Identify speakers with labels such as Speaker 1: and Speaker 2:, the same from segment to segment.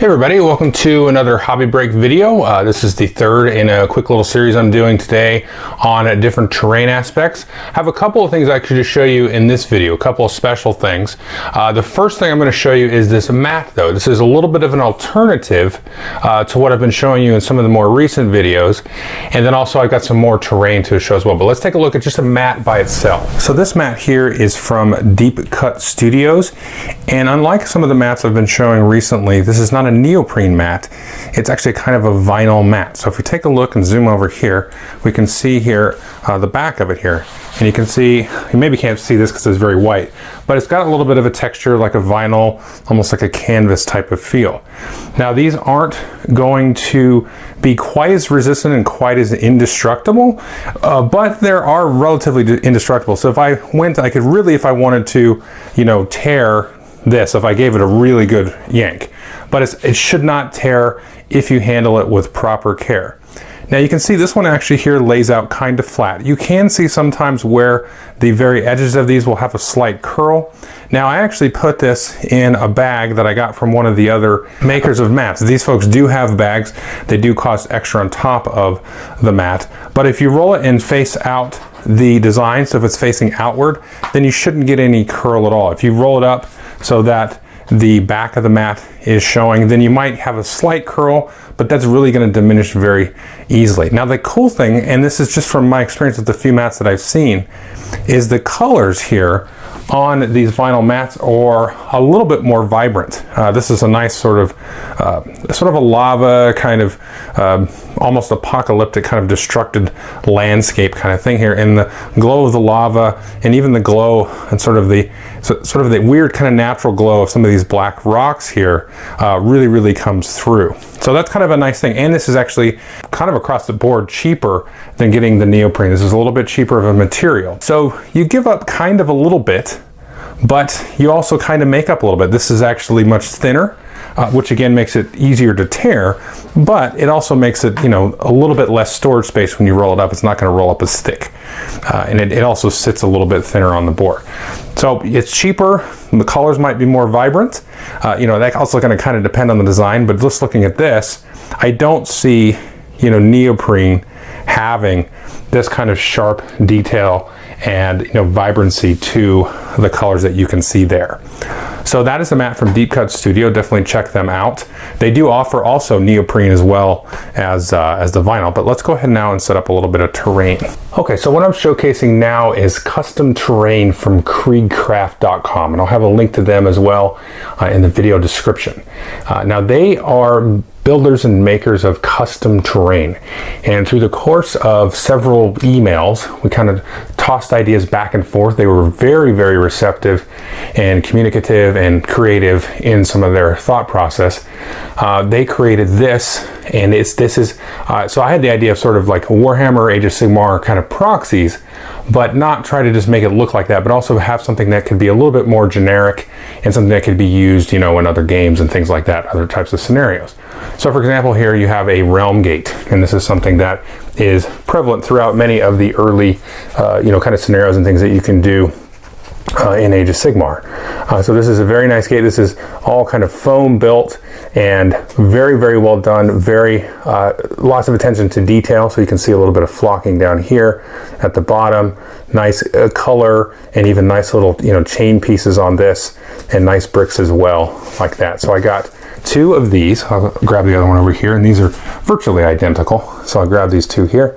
Speaker 1: Hey everybody, welcome to another Hobby Break video. This is the third in a quick little series I'm doing today on different terrain aspects. I have a couple of things I could just show you in this video, a couple of special things. The first thing I'm going to show you is this mat though. This is a little bit of an alternative to what I've been showing you in some of the more recent videos. And then also I've got some more terrain to show as well. But let's take a look at just a mat by itself. So this mat here is from Deep Cut Studios. And unlike some of the mats I've been showing recently, this is not a neoprene mat. It's actually kind of a vinyl mat. So if we take a look and zoom over here, we can see here the back of it here. And you can see, you maybe can't see this because it's very white, but it's got a little bit of a texture like a vinyl, almost like a canvas type of feel. Now these aren't going to be quite as resistant and quite as indestructible, but they are relatively indestructible. So if I went, I could really, if I wanted to, tear this, if I gave it a really good yank, but it should not tear if you handle it with proper care. Now you can see this one actually here lays out kind of flat. You can see sometimes where the very edges of these will have a slight curl. Now I actually put this in a bag that I got from one of the other makers of mats. These folks do have bags. They do cost extra on top of the mat. But if you roll it and face out the design, so if it's facing outward, then you shouldn't get any curl at all. If you roll it up so that the back of the mat is showing, then you might have a slight curl, but that's really going to diminish very easily. Now the cool thing, and this is just from my experience with the few mats that I've seen, is the colors here on these vinyl mats are a little bit more vibrant. This is a nice sort of a lava kind of almost apocalyptic kind of destructed landscape kind of thing here, and the glow of the lava and even the glow and sort of the weird kind of natural glow of some of these black rocks here really comes through. So that's kind of a nice thing, and this is actually kind of across the board cheaper than getting the neoprene. This is a little bit cheaper of a material. So you give up kind of a little bit, but you also kind of make up a little bit. This is actually much thinner, which again makes it easier to tear, but it also makes it, a little bit less storage space when you roll it up. It's not going to roll up as thick. And it also sits a little bit thinner on the board. So it's cheaper. The colors might be more vibrant. That's also going to kind of depend on the design, but just looking at this, I don't see, neoprene having this kind of sharp detail and vibrancy to the colors that you can see there. So that is a mat from Deep Cut Studio. Definitely check them out. They do offer also neoprene as well as the vinyl, but let's go ahead now and set up a little bit of terrain. Okay, so what I'm showcasing now is custom terrain from KriegKraft.com, and I'll have a link to them as well in the video description. Now they are builders and makers of custom terrain, and through the course of several emails we kind of tossed ideas back and forth. They were very receptive and communicative and creative in some of their thought process. They created this, and so I had the idea of sort of like Warhammer Age of Sigmar kind of proxies, but not try to just make it look like that, but also have something that could be a little bit more generic and something that could be used, in other games and things like that, other types of scenarios. So for example, here you have a realm gate, and this is something that is prevalent throughout many of the early, kind of scenarios and things that you can do in Age of Sigmar. So this is a very nice gate. This is all kind of foam built and very well done. Lots of attention to detail. So you can see a little bit of flocking down here at the bottom. Nice color, and even nice little chain pieces on this, and nice bricks as well, like that. So I got two of these. I'll grab the other one over here, and these are virtually identical. So I'll grab these two here.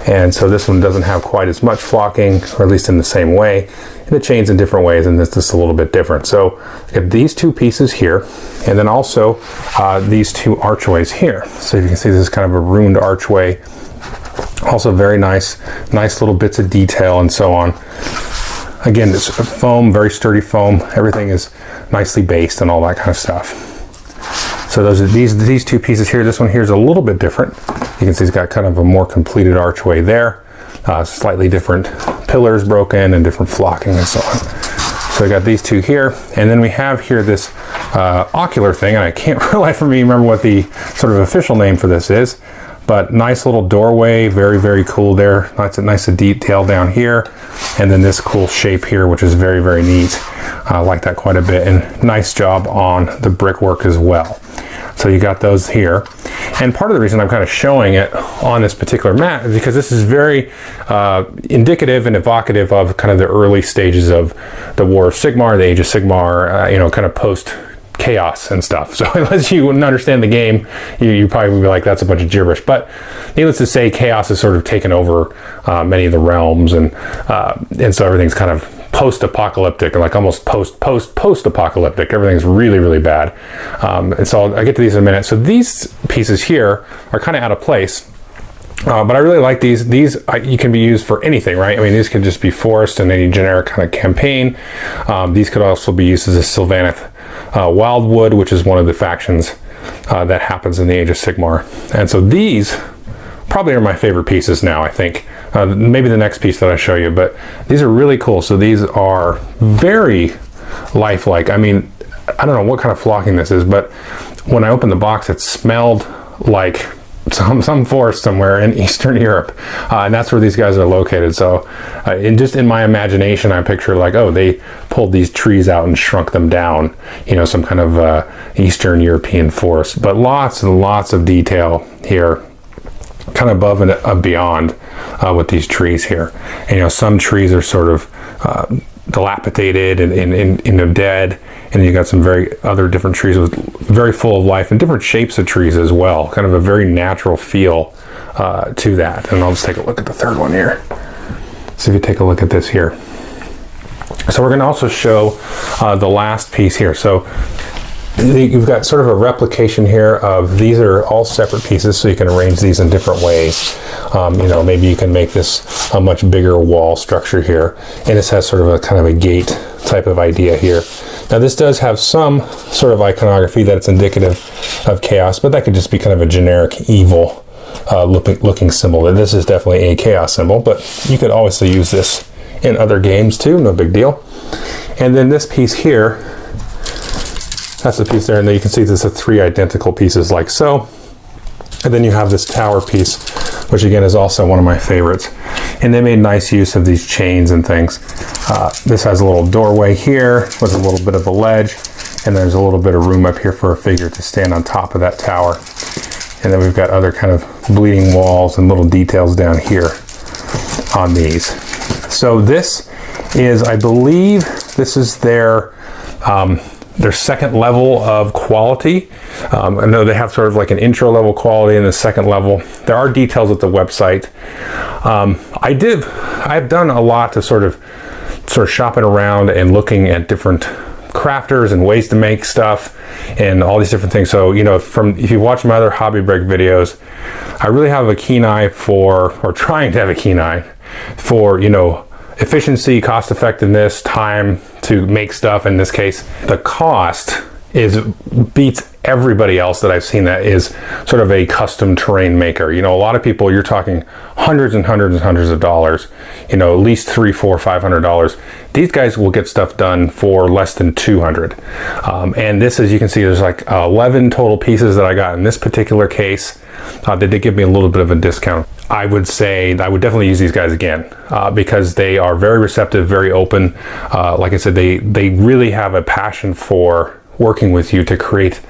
Speaker 1: And so this one doesn't have quite as much flocking, or at least in the same way. The chains in different ways, and this is a little bit different. So I have these two pieces here, and then also these two archways here. So you can see this is kind of a ruined archway. Also very nice little bits of detail and so on. Again, this foam, very sturdy foam. Everything is nicely based and all that kind of stuff. So those are these two pieces here. This one here is a little bit different. You can see it's got kind of a more completed archway there. Slightly different pillars broken and different flocking and so on. So I got these two here, and then we have here this ocular thing, and I can't remember what the sort of official name for this is, but nice little doorway, very cool there. Nice detail down here, and then this cool shape here, which is very neat. I like that quite a bit, and nice job on the brickwork as well. So you got those here. And part of the reason I'm kind of showing it on this particular mat is because this is very indicative and evocative of kind of the early stages of the War of Sigmar, the Age of Sigmar, you know, kind of post chaos and stuff. So unless you wouldn't understand the game, you probably would be like, that's a bunch of gibberish. But needless to say, chaos has sort of taken over many of the realms, and so everything's kind of post-apocalyptic, and like almost post-apocalyptic. Everything's really, really bad. And so I'll get to these in a minute. So these pieces here are kind of out of place. But I really like these. These you can be used for anything, right? I mean, these could just be forest and any generic kind of campaign. These could also be used as a Sylvaneth Wildwood, which is one of the factions that happens in the Age of Sigmar. And so these probably are my favorite pieces now, I think. Maybe the next piece that I show you, but these are really cool. So these are very lifelike. I mean, I don't know what kind of flocking this is, but when I opened the box, it smelled like some forest somewhere in Eastern Europe, and that's where these guys are located. So just in my imagination, I picture like, oh, they pulled these trees out and shrunk them down, you know, some kind of Eastern European forest. But lots and lots of detail here, kind of above and beyond with these trees here. And, you know, some trees are sort of dilapidated and dead, and you got some very other different trees with very full of life and different shapes of trees as well. Kind of a very natural feel to that. And I'll just take a look at the third one here. So if you take a look at this here. So we're going to also show the last piece here. So you've got sort of a replication here of, these are all separate pieces, so you can arrange these in different ways. You know, maybe you can make this a much bigger wall structure here, and this has sort of a kind of a gate type of idea here. Now this does have some sort of iconography that it's indicative of chaos, but that could just be kind of a generic evil looking symbol. And this is definitely a chaos symbol, but you could obviously use this in other games too, no big deal. And then this piece here, that's the piece there, and then you can see this are three identical pieces like so. And then you have this tower piece, which again is also one of my favorites. And they made nice use of these chains and things. This has a little doorway here with a little bit of a ledge, and there's a little bit of room up here for a figure to stand on top of that tower. And then we've got other kind of bleeding walls and little details down here on these. So this is, I believe, this is their second level of quality. I know they have sort of like an intro level quality and the second level. There are details at the website. I've done a lot to sort of shopping around and looking at different crafters and ways to make stuff and all these different things. So, you know, if you watch my other hobby break videos, I really have a keen eye for, or trying to have a keen eye for, you know, efficiency, cost effectiveness, time to make stuff. In this case, the cost beats everybody else that I've seen that is sort of a custom terrain maker. You know, a lot of people, you're talking hundreds and hundreds and hundreds of dollars, you know, at least $300, $400, $500. These guys will get stuff done for less than $200. And this, as you can see, there's like 11 total pieces that I got in this particular case. They did give me a little bit of a discount. I would say I would definitely use these guys again because they are very receptive, very open. Like I said, they really have a passion for working with you to create,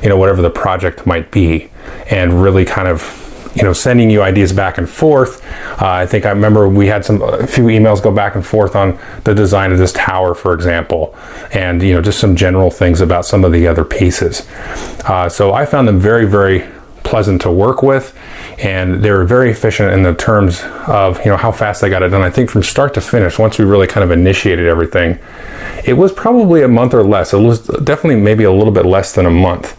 Speaker 1: you know, whatever the project might be, and really kind of, you know, sending you ideas back and forth. I think I remember we had a few emails go back and forth on the design of this tower, for example, and, you know, just some general things about some of the other pieces. So I found them very, very pleasant to work with, and they were very efficient in the terms of, you know, how fast they got it done. I think from start to finish, once we really kind of initiated everything, it was probably a month or less. It was definitely maybe a little bit less than a month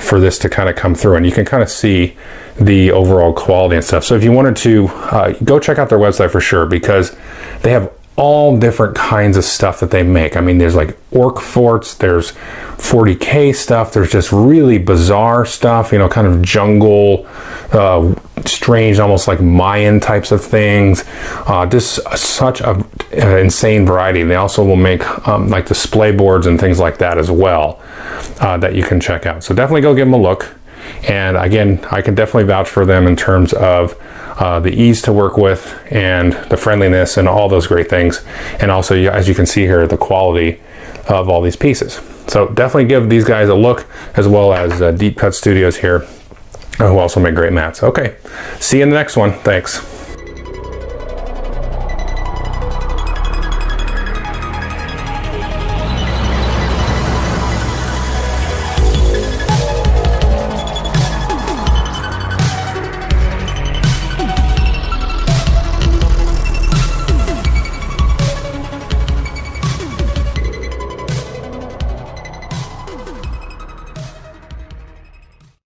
Speaker 1: for this to kind of come through, and you can kind of see the overall quality and stuff. So if you wanted to go check out their website for sure, because they have all different kinds of stuff that they make. I mean, there's like orc forts, there's 40K stuff, there's just really bizarre stuff, you know, kind of jungle, strange, almost like Mayan types of things. Just such an insane variety. They also will make like display boards and things like that as well that you can check out. So definitely go give them a look. And again, I can definitely vouch for them in terms of the ease to work with and the friendliness and all those great things. And also, as you can see here, the quality of all these pieces. So So definitely give these guys a look, as well as Deep Cut Studios here, who also make great mats. Okay, see you in the next one. Thanks.